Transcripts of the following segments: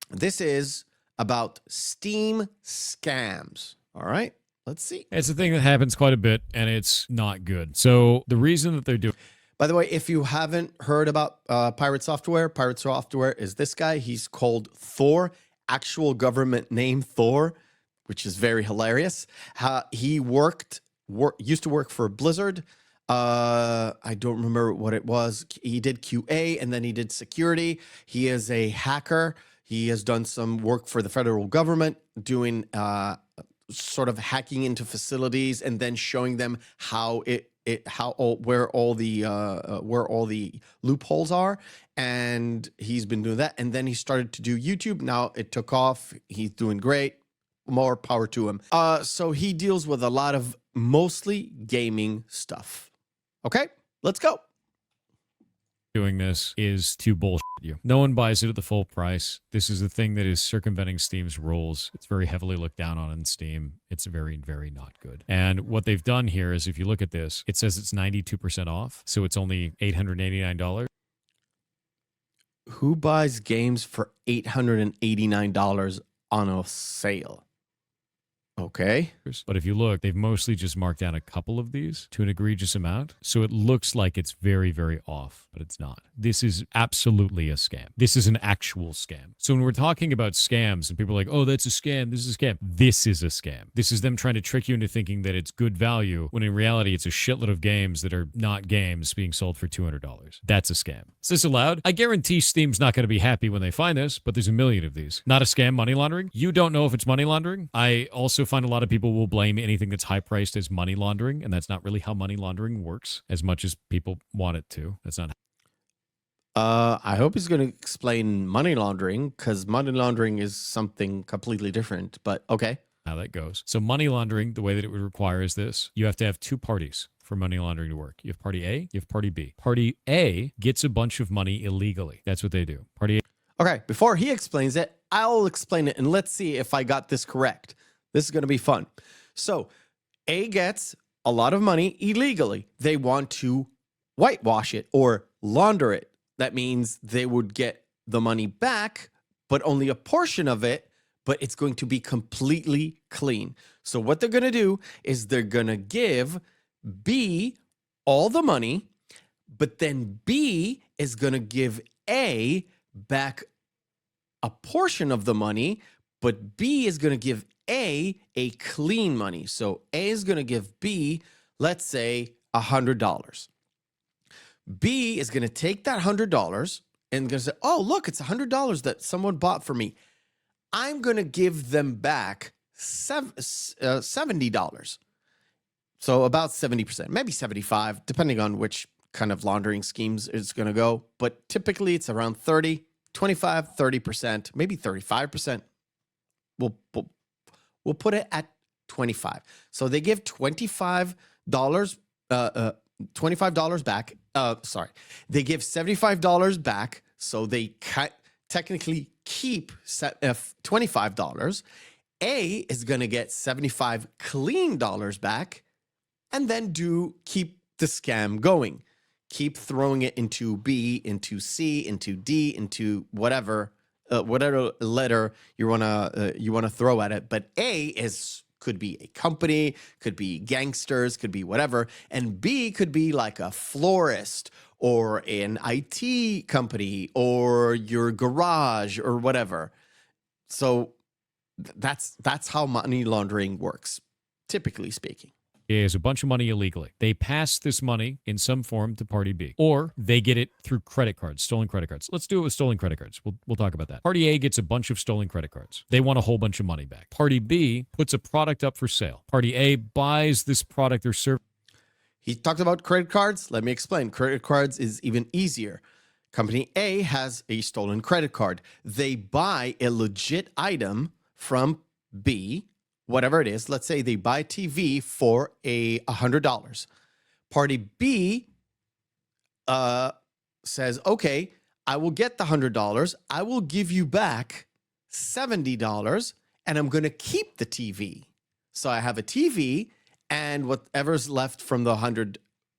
This is about Steam scams. All right, let's see. It's a thing that happens quite a bit, and it's not good. So the reason that they're doing. By the way, if you haven't heard about Pirate Software is this guy. He's called Thor, actual government name Thor, which is very hilarious. He used to work for Blizzard. I don't remember what it was. He did QA and then he did security. He is a hacker. He has done some work for the federal government doing sort of hacking into facilities and then showing them where all the loopholes are. And he's been doing that. And then he started to do YouTube. Now it took off. He's doing great. More power to him. So he deals with a lot of mostly gaming stuff. Okay, let's go. Doing this is to bullshit you. No one buys it at the full price. This is a thing that is circumventing Steam's rules. It's very heavily looked down on in Steam. It's very, very not good. And what they've done here is, if you look at this, it says it's 92% off. So it's only $889. Who buys games for $889 on a sale? Okay. But if you look, they've mostly just marked down a couple of these to an egregious amount. So it looks like it's very, very off, but it's not. This is absolutely a scam. This is an actual scam. So when we're talking about scams and people are like, oh, that's a scam, this is a scam. This is a scam. This is them trying to trick you into thinking that it's good value, when in reality, it's a shitload of games that are not games being sold for $200. That's a scam. Is this allowed? I guarantee Steam's not going to be happy when they find this, but there's a million of these. Not a scam, money laundering. You don't know if it's money laundering. I also find a lot of people will blame anything that's high priced as money laundering, and that's not really how money laundering works as much as people want it to. That's not. I hope he's going to explain money laundering, because money laundering is something completely different, but okay. How that goes. So money laundering, the way that it would require is this. You have to have two parties for money laundering to work. You have party A, you have party B. Party A gets a bunch of money illegally. That's what they do. Party A. Okay, before he explains it, I'll explain it, and let's see if I got this correct. This is going to be fun. So A gets a lot of money illegally. They want to whitewash it or launder it. That means they would get the money back, but only a portion of it, but it's going to be completely clean. So what they're going to do is they're going to give B all the money, but then B is going to give A back a portion of the money, but B is going to give A clean money. So A is going to give B, let's say, $100. B is going to take that $100 and going to say, oh, look, it's $100 that someone bought for me. I'm going to give them back $70. So about 70%, maybe 75, depending on which kind of laundering schemes it's going to go. But typically it's around 30, 25, 30%, maybe 35%. We'll put it at 25. So they give $25 back. They give $75 back. So they technically keep $25. A is going to get $75 clean dollars back, and then keep the scam going. Keep throwing it into B, into C, into D, into whatever letter you wanna throw at it. But A could be a company, could be gangsters, could be whatever, and B could be like a florist or an IT company or your garage or whatever. So that's how money laundering works, typically speaking. Is a bunch of money illegally. They pass this money in some form to party B, or they get it through credit cards, stolen credit cards. Let's do it with stolen credit cards. We'll talk about that. Party A gets a bunch of stolen credit cards. They want a whole bunch of money back. Party B puts a product up for sale. Party A buys this product or service. He talked about credit cards. Let me explain. Credit cards is even easier. Company A has a stolen credit card. They buy a legit item from B, whatever it is. Let's say they buy a TV for $100. Party B says, okay, I will get the $100. I will give you back $70, and I'm going to keep the TV. So I have a TV and whatever's left from the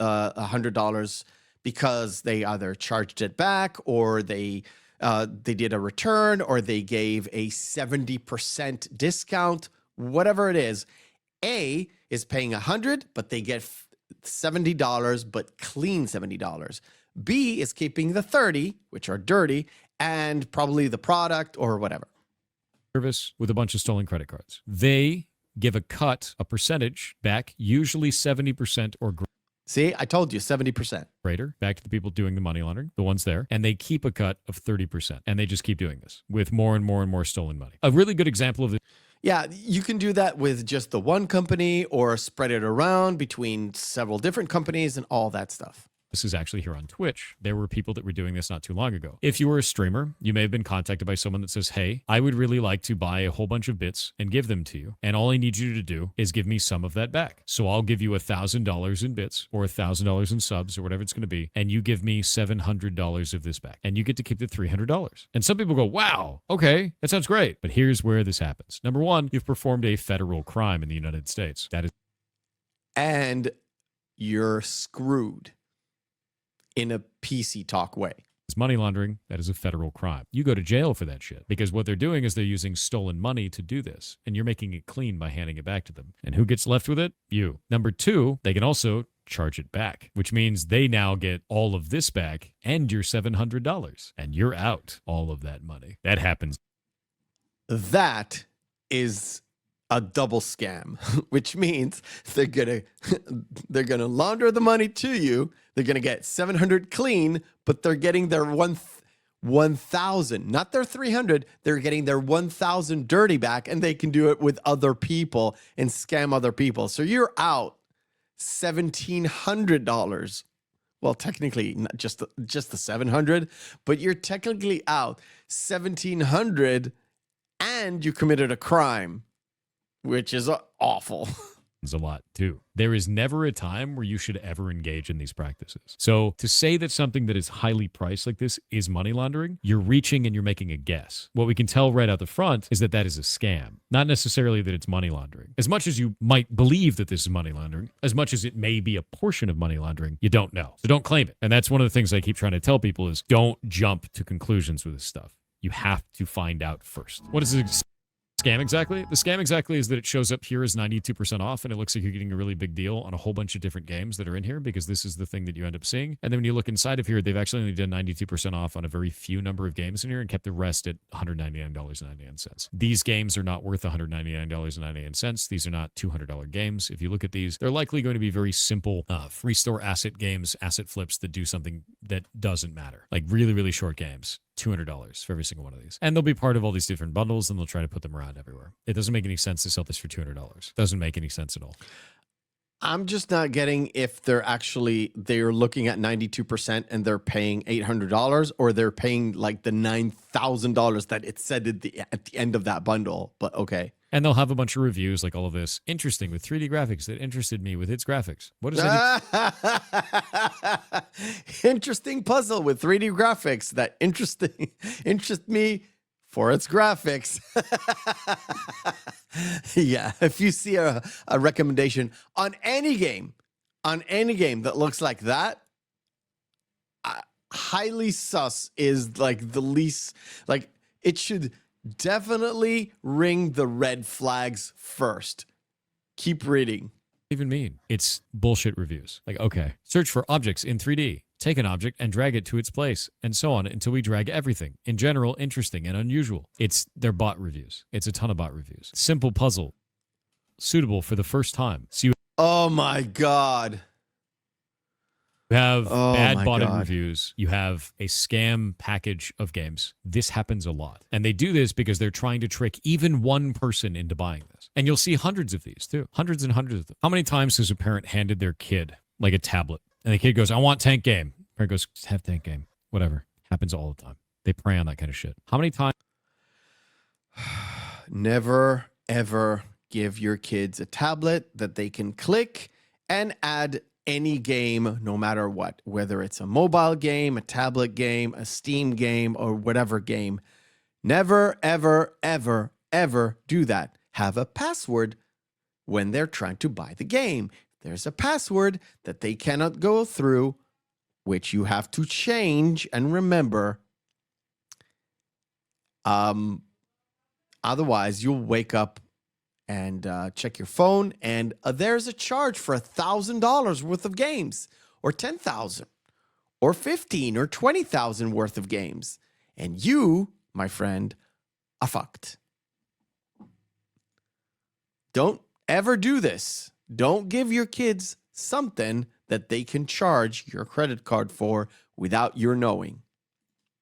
$100, because they either charged it back or they they did a return or they gave a 70% discount, whatever it is. A is paying $100, but they get $70, but clean $70. B is keeping the 30, which are dirty, and probably the product or whatever. Service with a bunch of stolen credit cards. They give a percentage back, usually 70% or See, I told you 70%. greater, back to the people doing the money laundering, the ones there, and they keep a cut of 30%. And they just keep doing this with more and more and more stolen money. A really good example of this. Yeah, you can do that with just the one company or spread it around between several different companies and all that stuff. This is actually here on Twitch. There were people that were doing this not too long ago. If you were a streamer, you may have been contacted by someone that says, hey, I would really like to buy a whole bunch of bits and give them to you. And all I need you to do is give me some of that back. So I'll give you $1,000 in bits or $1,000 in subs or whatever it's going to be. And you give me $700 of this back. And you get to keep the $300. And some people go, wow, okay, that sounds great. But here's where this happens. Number one, you've performed a federal crime in the United States. That is. And you're screwed. In a PC talk way. It's money laundering. That is a federal crime. You go to jail for that shit because what they're doing is they're using stolen money to do this, and you're making it clean by handing it back to them. And who gets left with it? You. Number two, they can also charge it back, which means they now get all of this back and your $700, and you're out all of that money. That happens. That is a double scam, which means they're gonna launder the money to you. They're gonna get 700 clean, but they're getting their 1,000, not their 300. They're getting their 1,000 dirty back, and they can do it with other people and scam other people. So you're out $1,700. Well, technically, not just the 700, but you're technically out 1,700, and you committed a crime, which is awful. A lot too. There is never a time where you should ever engage in these practices. So to say that something that is highly priced like this is money laundering, you're reaching and you're making a guess. What we can tell right out the front is that that is a scam, not necessarily that it's money laundering. As much as you might believe that this is money laundering, as much as it may be a portion of money laundering, you don't know. So don't claim it. And that's one of the things I keep trying to tell people is don't jump to conclusions with this stuff. You have to find out first. What is it? Scam exactly? The scam exactly is that it shows up here as 92% off, and it looks like you're getting a really big deal on a whole bunch of different games that are in here because this is the thing that you end up seeing. And then when you look inside of here, they've actually only done 92% off on a very few number of games in here and kept the rest at $199.99. These games are not worth $199.99. These are not $200 games. If you look at these, they're likely going to be very simple free store asset games, asset flips that do something that doesn't matter. Like really, really short games. $200 for every single one of these. And they'll be part of all these different bundles, and they'll try to put them around everywhere. It doesn't make any sense to sell this for $200. Doesn't make any sense at all. I'm just not getting if they're looking at 92% and they're paying $800, or they're paying like the $9,000 that it said at the end of that bundle. But okay. And they'll have a bunch of reviews like all of this. Interesting with 3D graphics that interested me with its graphics. What is it? Interesting puzzle with 3D graphics that interest me for its graphics. Yeah, if you see a recommendation on any game that looks like that, highly sus is like the least, like it should definitely ring the red flags first. Keep reading. Even mean? It's bullshit reviews. Like, okay, search for objects in 3D. Take an object and drag it to its place, and so on until we drag everything. In general, interesting and unusual. They're bot reviews. It's a ton of bot reviews. Simple puzzle. Suitable for the first time. So you Oh my God. have bad my botted God. reviews. You have a scam package of games. This happens a lot. And they do this because they're trying to trick even one person into buying this. And you'll see hundreds of these too. Hundreds and hundreds of them. How many times has a parent handed their kid like a tablet? And the kid goes, I want Tank Game. Parent goes, have Tank Game. Whatever. Happens all the time. They prey on that kind of shit. How many times? Never, ever give your kids a tablet that they can click and add any game, no matter what, whether it's a mobile game, a tablet game, a Steam game, or whatever game. Never, ever, ever, ever do that. Have a password when they're trying to buy the game. There's a password that they cannot go through, which you have to change and remember. Otherwise, you'll wake up and check your phone, and there's a charge for $1,000 worth of games, or 10,000, or 15, or 20,000 worth of games, and you, my friend, are fucked. Don't ever do this. Don't give your kids something that they can charge your credit card for without your knowing.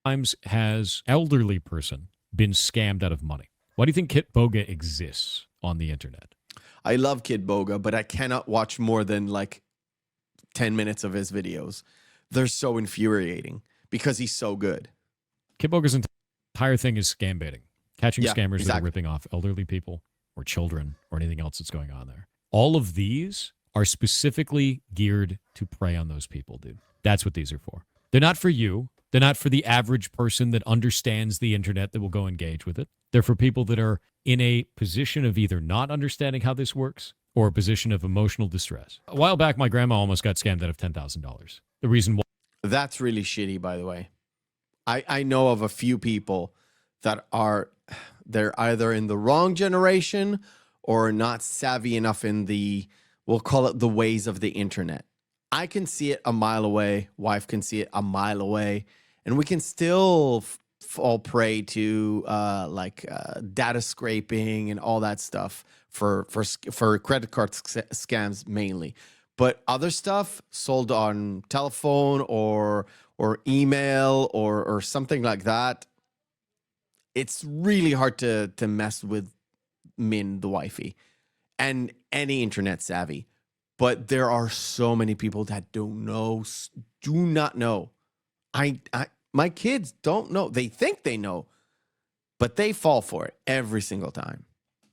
Times has elderly person been scammed out of money? Why do you think Kitboga exists on the internet? I love Kid Boga, but I cannot watch more than like 10 minutes of his videos. They're so infuriating because he's so good. Kitboga's entire thing is scam baiting, catching Yeah, scammers that are exactly. ripping off elderly people or children or anything else that's going on there. All of these are specifically geared to prey on those people, dude. That's what these are for. They're not for you. They're not for the average person that understands the internet that will go engage with it. They're for people that are in a position of either not understanding how this works or a position of emotional distress. A while back, my grandma almost got scammed out of $10,000. The reason why That's really shitty, by the way. I know of a few people that they're either in the wrong generation or not savvy enough in we'll call it the ways of the internet. I can see it a mile away. Wife can see it a mile away. And we can still fall prey to data scraping and all that stuff for credit card scams mainly. But other stuff sold on telephone or email or something like that, it's really hard to mess with Min, the wifey, and any internet savvy. But there are so many people that do not know. My kids don't know. They think they know, but they fall for it every single time.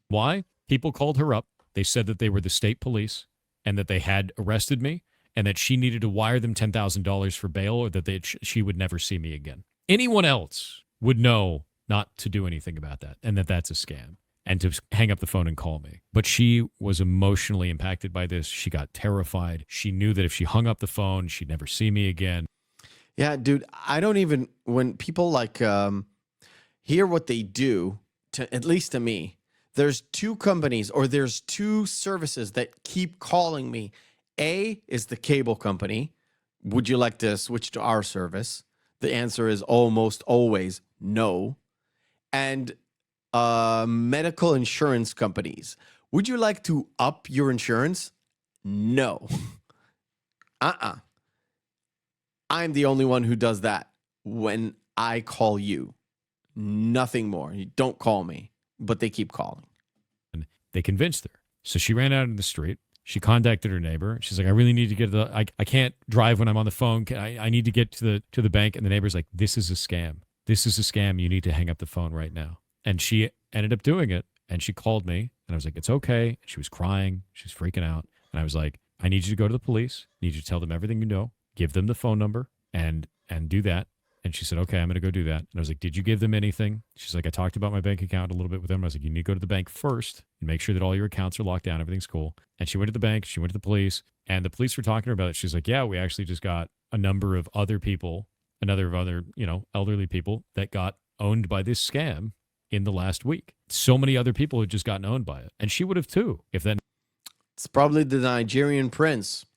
Why? People called her up. They said that they were the state police and that they had arrested me and that she needed to wire them $10,000 for bail or that she would never see me again. Anyone else would know not to do anything about that and that that's a scam and to hang up the phone and call me. But she was emotionally impacted by this. She got terrified. She knew that if she hung up the phone, she'd never see me again. Yeah, dude, I don't even, when people hear what they do, at least to me, there's two companies or there's two services that keep calling me. A is the cable company. Would you like to switch to our service? The answer is almost always no. And medical insurance companies. Would you like to up your insurance? No. I'm the only one who does that when I call you. Nothing more. You don't call me, but they keep calling. And they convinced her. So she ran out in the street. She contacted her neighbor. She's like, I really need to get to I can't drive when I'm on the phone. I need to get to the bank. And the neighbor's like, this is a scam. This is a scam. You need to hang up the phone right now. And she ended up doing it. And she called me and I was like, it's okay. She was crying. She was freaking out. And I was like, I need you to go to the police. I need you to tell them everything you know. Give them the phone number and do that. And she said, okay, I'm going to go do that. And I was like, did you give them anything? She's like, I talked about my bank account a little bit with them. I was like, you need to go to the bank first and make sure that all your accounts are locked down. Everything's cool. And she went to the bank. She went to the police and the police were talking to her about it. She's like, yeah, we actually just got a number of other people, other, elderly people that got owned by this scam in the last week. So many other people had just gotten owned by it. And she would have too, if that It's probably the Nigerian prince.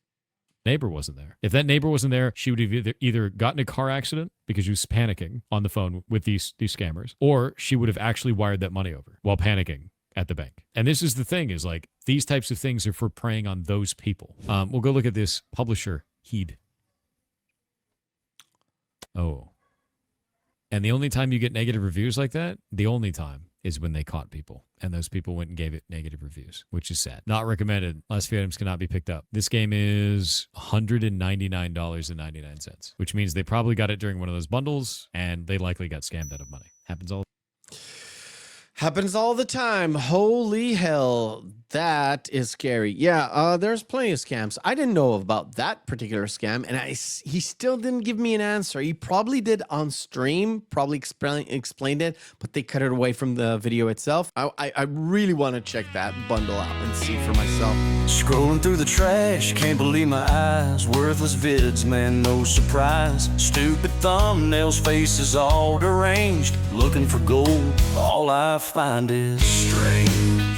neighbor wasn't there. If that neighbor wasn't there, she would have either gotten a car accident because she was panicking on the phone with these scammers, or she would have actually wired that money over while panicking at the bank. And this is the thing is like these types of things are for preying on those people. We'll go look at this publisher, Heed. Oh. And the only time you get negative reviews like that, the only time is when they caught people. And those people went and gave it negative reviews, which is sad. Not recommended. Last few items cannot be picked up. This game is $199.99, which means they probably got it during one of those bundles and they likely got scammed out of money. Happens all the time. Holy hell. That is scary. Yeah, there's plenty of scams. I didn't know about that particular scam, and he still didn't give me an answer. He probably did on stream, probably explained it, but they cut it away from the video itself. I really want to check that bundle out and see for myself. Scrolling through the trash, can't believe my eyes. Worthless vids, man, no surprise. Stupid thumbnails, faces all deranged. Looking for gold, all I find is strange.